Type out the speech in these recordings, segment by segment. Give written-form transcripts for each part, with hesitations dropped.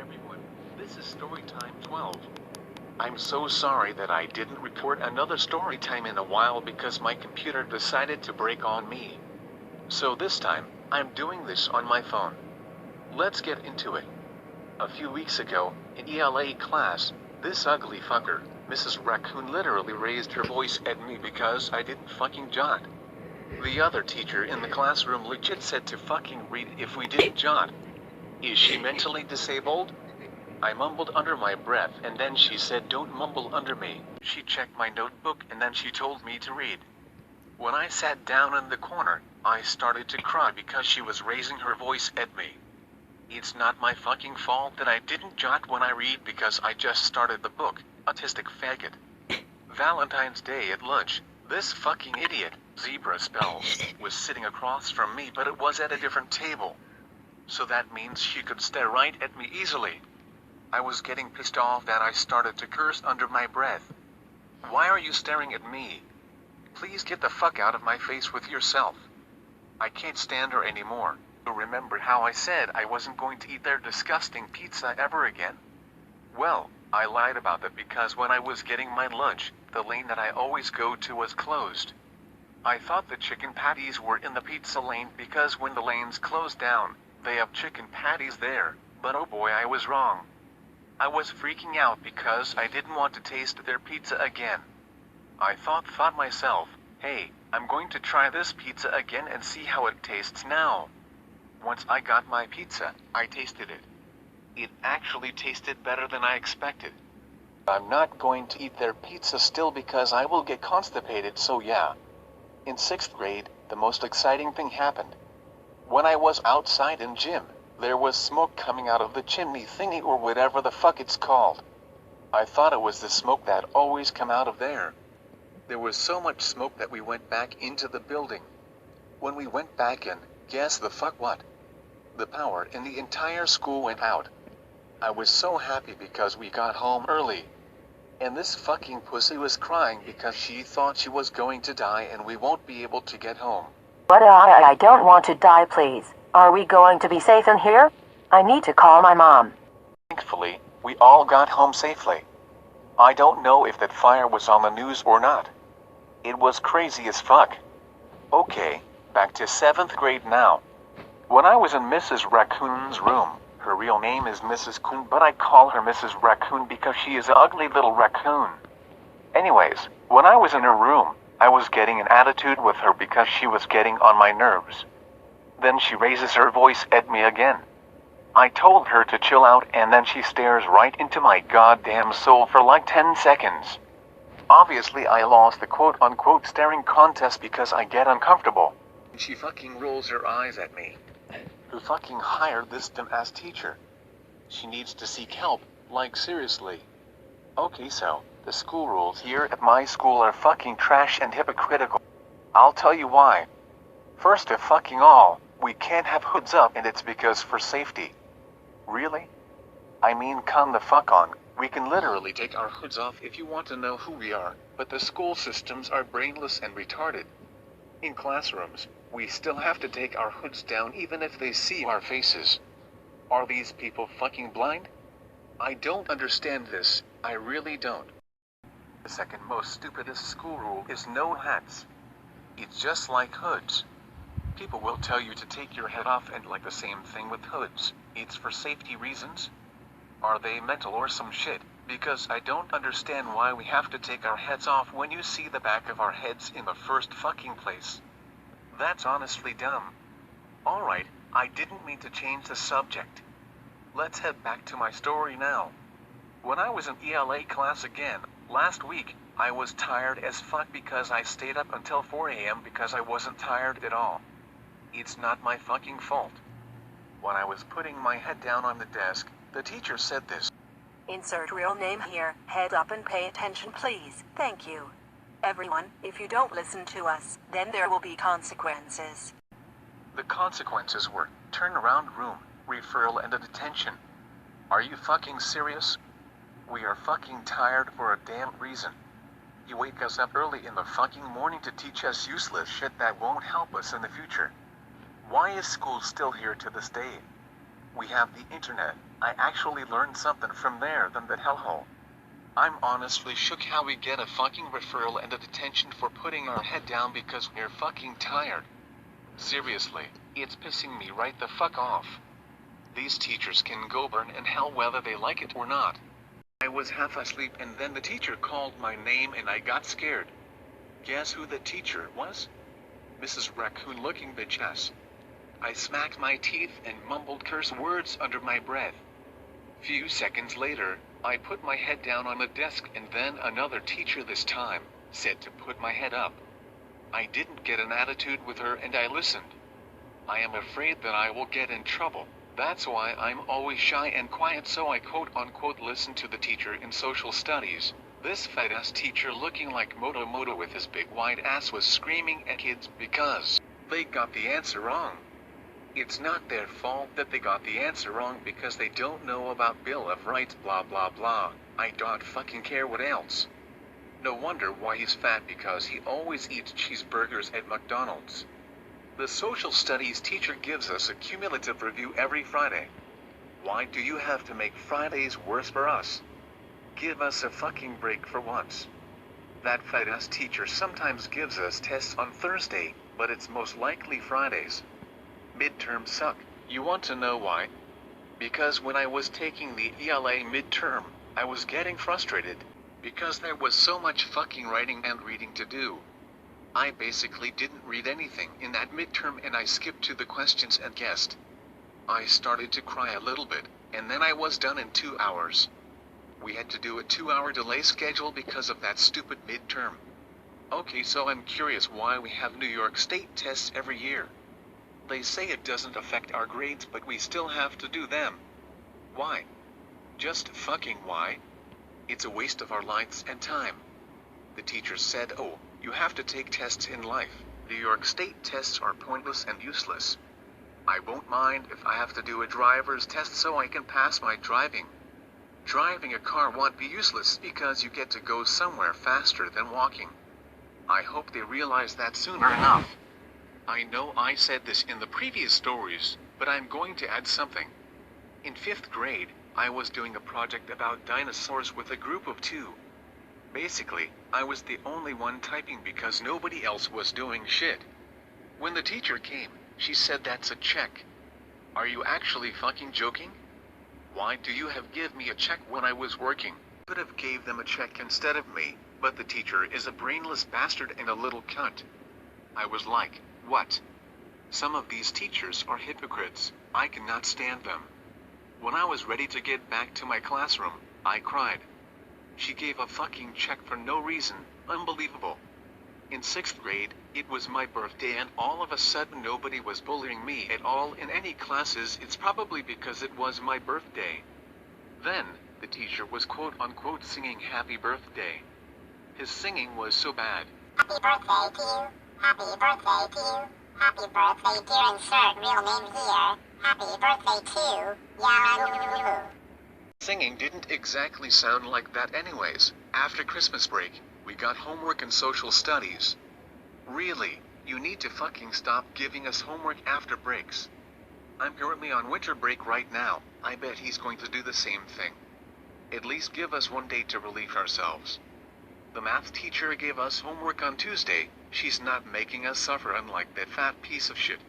everyone, this is Storytime 12. I'm so sorry that I didn't report another Storytime in a while because my computer decided to break on me. So this time, I'm doing this on my phone. Let's get into it. A few weeks ago, in ELA class, this ugly fucker, Mrs. Raccoon literally raised her voice at me because I didn't fucking jot. The other teacher in the classroom legit said to fucking read if we didn't jot. Is she mentally disabled? I mumbled under my breath and then she said don't mumble under me. She checked my notebook and then she told me to read. When I sat down in the corner, I started to cry because she was raising her voice at me. It's not my fucking fault that I didn't jot when I read because I just started the book, autistic faggot. Valentine's Day at lunch, this fucking idiot, Zebra Spells, was sitting across from me but it was at a different table. So that means she could stare right at me easily. I was getting pissed off and I started to curse under my breath. Why are you staring at me? Please get the fuck out of my face with yourself. I can't stand her anymore. Remember how I said I wasn't going to eat their disgusting pizza ever again? Well, I lied about that because when I was getting my lunch, the lane that I always go to was closed. I thought the chicken patties were in the pizza lane because when the lanes close down, they have chicken patties there, but oh boy I was wrong. I was freaking out because I didn't want to taste their pizza again. I thought myself, hey, I'm going to try this pizza again and see how it tastes now. Once I got my pizza, I tasted it. It actually tasted better than I expected. I'm not going to eat their pizza still because I will get constipated, so yeah. In 6th grade, the most exciting thing happened. When I was outside in gym, there was smoke coming out of the chimney thingy or whatever the fuck it's called. I thought it was the smoke that always come out of there. There was so much smoke that we went back into the building. When we went back in, guess the fuck what? The power in the entire school went out. I was so happy because we got home early. And this fucking pussy was crying because she thought she was going to die and we won't be able to get home. But I don't want to die, please. Are we going to be safe in here? I need to call my mom. Thankfully, we all got home safely. I don't know if that fire was on the news or not. It was crazy as fuck. Okay, back to 7th grade now. When I was in Mrs. Raccoon's room, her real name is Mrs. Coon, but I call her Mrs. Raccoon because she is an ugly little raccoon. Anyways, when I was in her room, I was getting an attitude with her because she was getting on my nerves. Then she raises her voice at me again. I told her to chill out and then she stares right into my goddamn soul for like 10 seconds. Obviously I lost the quote-unquote staring contest because I get uncomfortable. She fucking rolls her eyes at me. Who fucking hired this dumb-ass teacher? She needs to seek help, like seriously. Okay, so, the school rules here at my school are fucking trash and hypocritical. I'll tell you why. First of fucking all, we can't have hoods up and it's because for safety. Really? I mean come the fuck on, we can literally take our hoods off if you want to know who we are, but the school systems are brainless and retarded. In classrooms, we still have to take our hoods down even if they see our faces. Are these people fucking blind? I don't understand this, I really don't. The second most stupidest school rule is no hats. It's just like hoods. People will tell you to take your head off and like the same thing with hoods, it's for safety reasons. Are they mental or some shit? Because I don't understand why we have to take our heads off when you see the back of our heads in the first fucking place. That's honestly dumb. Alright, I didn't mean to change the subject. Let's head back to my story now. When I was in ELA class again, last week, I was tired as fuck because I stayed up until 4 AM because I wasn't tired at all. It's not my fucking fault. When I was putting my head down on the desk, the teacher said this. Insert real name here. Head up and pay attention, please. Thank you. Everyone, if you don't listen to us, then there will be consequences. The consequences were turnaround room, referral and a detention. Are you fucking serious? We are fucking tired for a damn reason. You wake us up early in the fucking morning to teach us useless shit that won't help us in the future. Why is school still here to this day? We have the internet. I actually learned something from there than that hellhole. I'm honestly shook how we get a fucking referral and a detention for putting our head down because we're fucking tired. Seriously, it's pissing me right the fuck off. These teachers can go burn in hell whether they like it or not. I was half asleep and then the teacher called my name and I got scared. Guess who the teacher was? Mrs. Raccoon looking bitch ass. I smacked my teeth and mumbled curse words under my breath. Few seconds later, I put my head down on the desk and then another teacher this time said to put my head up. I didn't get an attitude with her and I listened. I am afraid that I will get in trouble. That's why I'm always shy and quiet, so I quote-unquote listen to the teacher in social studies. This fat-ass teacher looking like Moto with his big white ass was screaming at kids because they got the answer wrong. It's not their fault that they got the answer wrong because they don't know about Bill of Rights blah blah blah. I don't fucking care what else. No wonder why he's fat, because he always eats cheeseburgers at McDonald's. The social studies teacher gives us a cumulative review every Friday. Why do you have to make Fridays worse for us? Give us a fucking break for once. That fat-ass teacher sometimes gives us tests on Thursday, but it's most likely Fridays. Midterms suck. You want to know why? Because when I was taking the ELA midterm, I was getting frustrated. Because there was so much fucking writing and reading to do. I basically didn't read anything in that midterm and I skipped to the questions and guessed. I started to cry a little bit, and then I was done in 2 hours. We had to do a 2-hour delay schedule because of that stupid midterm. Okay, so I'm curious why we have New York State tests every year. They say it doesn't affect our grades, but we still have to do them. Why? Just fucking why? It's a waste of our lives and time. The teacher said, oh, you have to take tests in life. New York State tests are pointless and useless. I won't mind if I have to do a driver's test so I can pass my driving. Driving a car won't be useless because you get to go somewhere faster than walking. I hope they realize that sooner enough. I know I said this in the previous stories, but I'm going to add something. In 5th grade, I was doing a project about dinosaurs with a group of 2. Basically, I was the only one typing because nobody else was doing shit. When the teacher came, she said that's a check. Are you actually fucking joking? Why do you have give me a check when I was working? Could have gave them a check instead of me, but the teacher is a brainless bastard and a little cunt. I was like, what? Some of these teachers are hypocrites. I cannot stand them. When I was ready to get back to my classroom, I cried. She gave a fucking check for no reason. Unbelievable. In 6th grade, it was my birthday and all of a sudden nobody was bullying me at all in any classes. It's probably because it was my birthday. Then, the teacher was quote-unquote singing happy birthday. His singing was so bad. Happy birthday to you. Happy birthday to you. Happy birthday, dear, insert real name here. Happy birthday to Yara. Singing didn't exactly sound like that anyways. After Christmas break, we got homework and social studies. Really, you need to fucking stop giving us homework after breaks. I'm currently on winter break right now. I bet he's going to do the same thing. At least give us one day to relieve ourselves. The math teacher gave us homework on Tuesday. She's not making us suffer, unlike that fat piece of shit.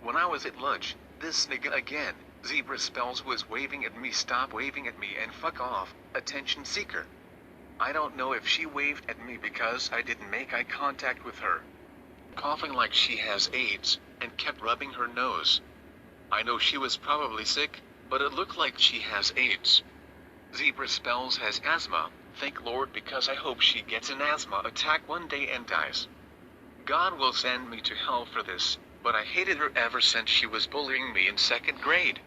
When I was at lunch, this nigga again, zebra spells, was waving at me. Stop waving at me and fuck off, attention seeker. I don't know if she waved at me because I didn't make eye contact with her. Coughing like she has AIDS, and kept rubbing her nose. I know she was probably sick, but it looked like she has AIDS. Zebra spells has asthma. Thank Lord, because I hope she gets an asthma attack one day and dies. God will send me to hell for this, but I hated her ever since she was bullying me in 2nd grade.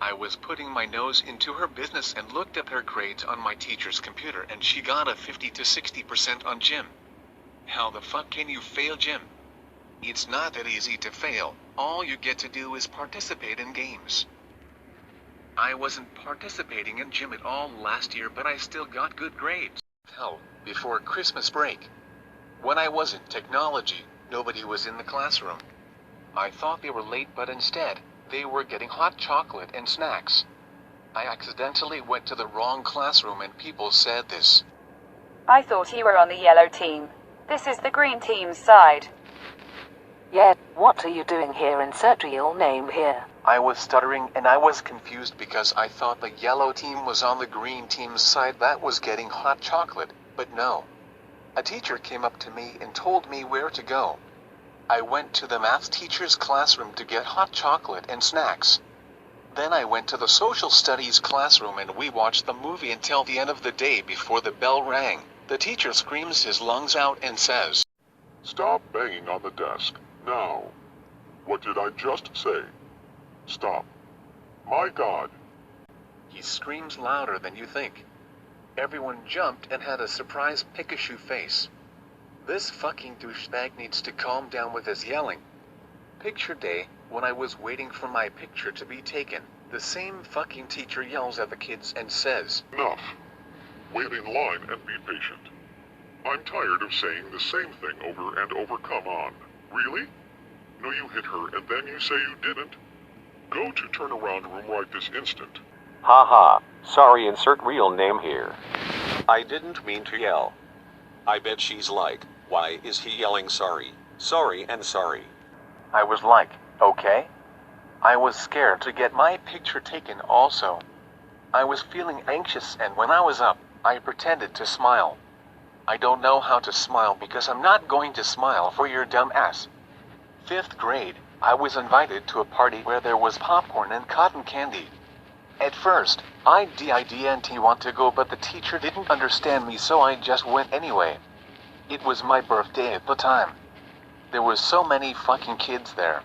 I was putting my nose into her business and looked at her grades on my teacher's computer and she got a 50 to 60% on gym. How the fuck can you fail gym? It's not that easy to fail. All you get to do is participate in games. I wasn't participating in gym at all last year, but I still got good grades. Hell, before Christmas break. When I was in technology, nobody was in the classroom. I thought they were late, but instead, They were getting hot chocolate and snacks. I accidentally went to the wrong classroom and people said this. I thought you were on the yellow team. This is the green team's side. Yeah, what are you doing here? Insert real name here. I was stuttering and I was confused because I thought the yellow team was on the green team's side that was getting hot chocolate, but no. A teacher came up to me and told me where to go. I went to the math teacher's classroom to get hot chocolate and snacks. Then I went to the social studies classroom and we watched the movie until the end of the day before the bell rang. The teacher screams his lungs out and says, "Stop banging on the desk, now." What did I just say? Stop. My God. He screams louder than you think. Everyone jumped and had a surprised Pikachu face. This fucking douchebag needs to calm down with his yelling. Picture day, when I was waiting for my picture to be taken, the same fucking teacher yells at the kids and says, Enough. Wait in line and be patient. I'm tired of saying the same thing over and over. Come on. Really? No, you hit her and then you say you didn't? Go to turnaround room right this instant. Haha, sorry, insert real name here. I didn't mean to yell. I bet she's like, why is he yelling sorry? Sorry and sorry. I was like, okay. I was scared to get my picture taken also. I was feeling anxious and when I was up, I pretended to smile. I don't know how to smile because I'm not going to smile for your dumb ass. 5th grade, I was invited to a party where there was popcorn and cotton candy. At first, I didn't want to go but the teacher didn't understand me so I just went anyway. It was my birthday at the time. There was so many fucking kids there.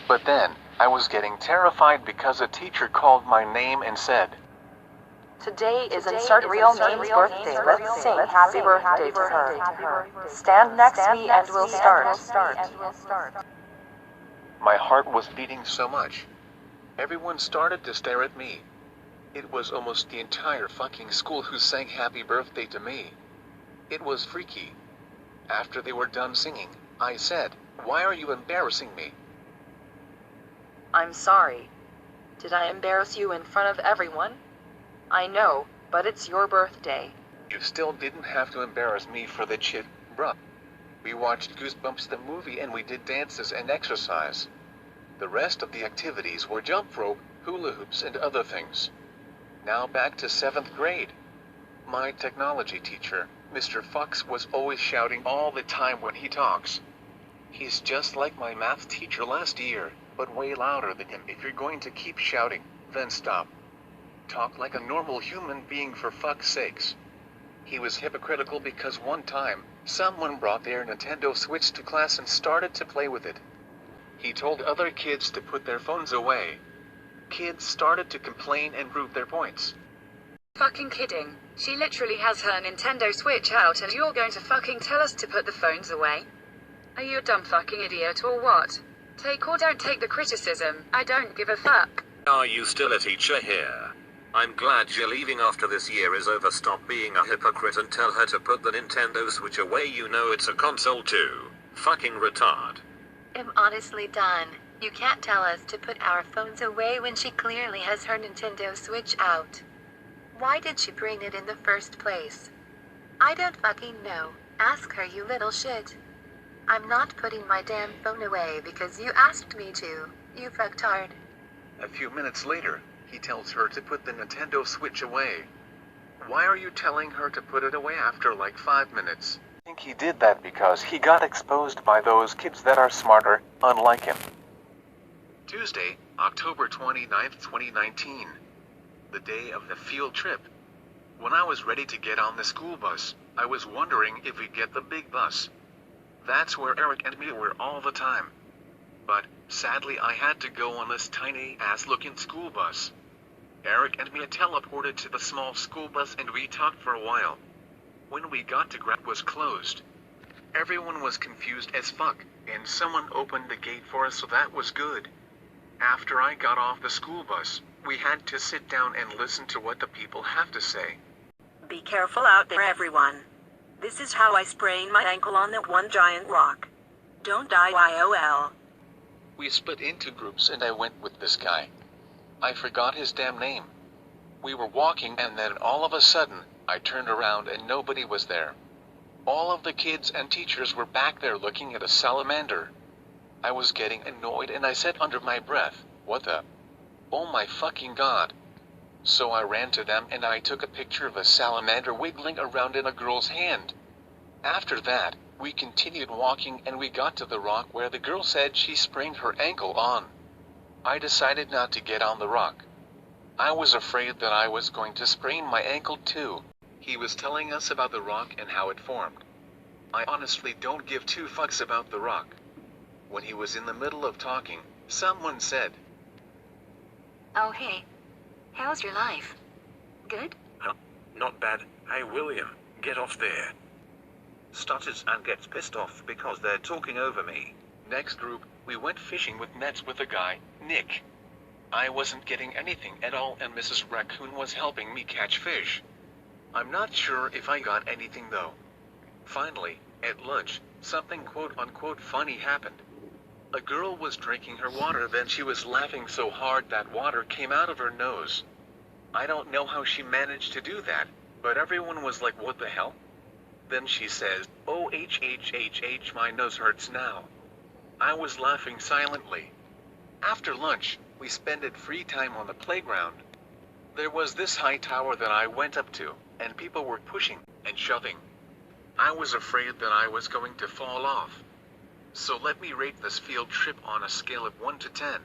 But then, I was getting terrified because a teacher called my name and said, Today is insert real name's birthday. Let's sing happy birthday to her. Stand next to me and we'll start. My heart was beating so much. Everyone started to stare at me. It was almost the entire fucking school who sang happy birthday to me. It was freaky. After they were done singing, I said, "Why are you embarrassing me?" I'm sorry. Did I embarrass you in front of everyone? I know, but it's your birthday. You still didn't have to embarrass me for the shit, bruh. We watched Goosebumps the movie and we did dances and exercise. The rest of the activities were jump rope, hula hoops and other things. Now back to 7th grade. My technology teacher, Mr. Fox, was always shouting all the time when he talks. He's just like my math teacher last year, but way louder than him. If you're going to keep shouting, then stop. Talk like a normal human being for fuck's sakes. He was hypocritical because one time, someone brought their Nintendo Switch to class and started to play with it. He told other kids to put their phones away. Kids started to complain and prove their points. Fucking kidding. She literally has her Nintendo Switch out and you're going to fucking tell us to put the phones away? Are you a dumb fucking idiot or what? Take or don't take the criticism, I don't give a fuck. Are you still a teacher here? I'm glad you're leaving after this year is over. Stop being a hypocrite and tell her to put the Nintendo Switch away. You know it's a console too. Fucking retard. I'm honestly done. You can't tell us to put our phones away when she clearly has her Nintendo Switch out. Why did she bring it in the first place? I don't fucking know. Ask her, you little shit. I'm not putting my damn phone away because you asked me to, you fucktard. A few minutes later, he tells her to put the Nintendo Switch away. Why are you telling her to put it away after like 5 minutes? I think he did that because he got exposed by those kids that are smarter, unlike him. Tuesday, October 29th, 2019. The day of the field trip. When I was ready to get on the school bus, I was wondering if we'd get the big bus. That's where Eric and me were all the time. But, sadly, I had to go on this tiny-ass looking school bus. Eric and me teleported to the small school bus and we talked for a while. When we got to grad was closed. Everyone was confused as fuck, and someone opened the gate for us, so that was good. After I got off the school bus, we had to sit down and listen to what the people have to say. Be careful out there, everyone. This is how I sprained my ankle on that one giant rock. Don't die, YOL. We split into groups and I went with this guy. I forgot his damn name. We were walking and then all of a sudden, I turned around and nobody was there. All of the kids and teachers were back there looking at a salamander. I was getting annoyed and I said under my breath, "What the? Oh my fucking god." So I ran to them and I took a picture of a salamander wiggling around in a girl's hand. After that, we continued walking and we got to the rock where the girl said she sprained her ankle on. I decided not to get on the rock. I was afraid that I was going to sprain my ankle too. He was telling us about the rock and how it formed. I honestly don't give two fucks about the rock. When he was in the middle of talking, someone said, Oh hey. How's your life? Good? Not bad. Hey William, get off there. Stutters and gets pissed off because they're talking over me. Next group, we went fishing with nets with a guy, Nick. I wasn't getting anything at all and Mrs. Raccoon was helping me catch fish. I'm not sure if I got anything though. Finally, at lunch, something quote-unquote funny happened. A girl was drinking her water, then she was laughing so hard that water came out of her nose. I don't know how she managed to do that, but everyone was like, what the hell? Then she says, oh my nose hurts now. I was laughing silently. After lunch, we spent free time on the playground. There was this high tower that I went up to, and people were pushing and shoving. I was afraid that I was going to fall off. So let me rate this field trip on a scale of 1 to 10.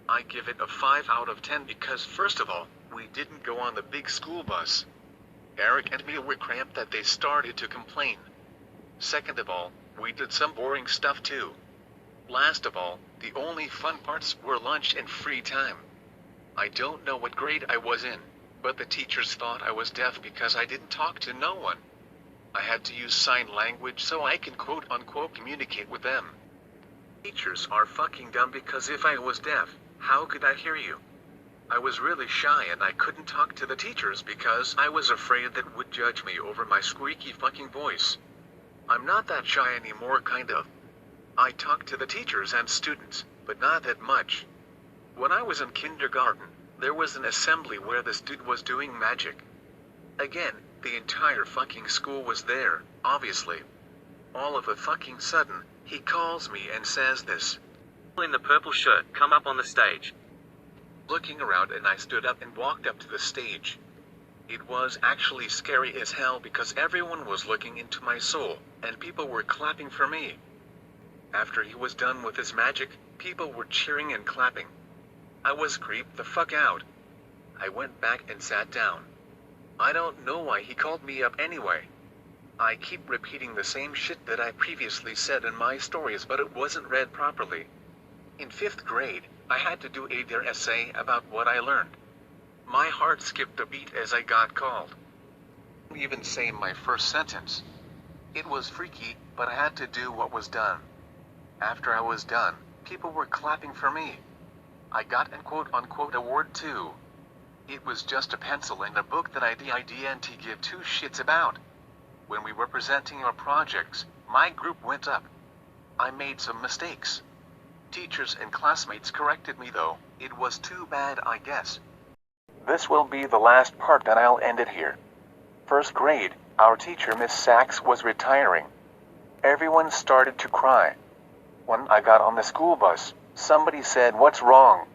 I give it a 5 out of 10 because first of all, we didn't go on the big school bus. Eric and Mia were cramped that they started to complain. Second of all, we did some boring stuff too. Last of all, the only fun parts were lunch and free time. I don't know what grade I was in, but the teachers thought I was deaf because I didn't talk to no one. I had to use sign language so I can quote-unquote communicate with them. Teachers are fucking dumb because if I was deaf, how could I hear you? I was really shy and I couldn't talk to the teachers because I was afraid that would judge me over my squeaky fucking voice. I'm not that shy anymore, kind of. I talk to the teachers and students, but not that much. When I was in kindergarten, there was an assembly where this dude was doing magic. Again, the entire fucking school was there, obviously. All of a fucking sudden, he calls me and says this. In the purple shirt, come up on the stage. Looking around and I stood up and walked up to the stage. It was actually scary as hell because everyone was looking into my soul, and people were clapping for me. After he was done with his magic, people were cheering and clapping. I was creeped the fuck out. I went back and sat down. I don't know why he called me up anyway. I keep repeating the same shit that I previously said in my stories, but it wasn't read properly. In 5th grade, I had to do a essay about what I learned. My heart skipped a beat as I got called. I didn't even say my first sentence. It was freaky, but I had to do what was done. After I was done, people were clapping for me. I got an quote-unquote award too. It was just a pencil and a book that I didn't give two shits about. When we were presenting our projects, my group went up. I made some mistakes. Teachers and classmates corrected me though. It was too bad, I guess. This will be the last part and I'll end it here. 1st grade, our teacher Miss Sachs was retiring. Everyone started to cry. When I got on the school bus, somebody said, "What's wrong?"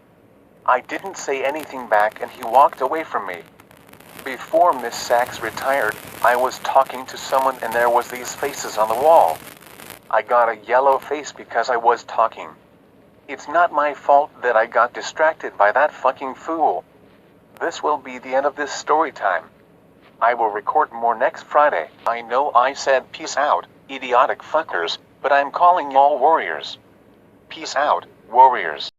I didn't say anything back and he walked away from me. Before Miss Sachs retired, I was talking to someone and there was these faces on the wall. I got a yellow face because I was talking. It's not my fault that I got distracted by that fucking fool. This will be the end of this story time. I will record more next Friday. I know I said peace out, idiotic fuckers, but I'm calling y'all warriors. Peace out, warriors.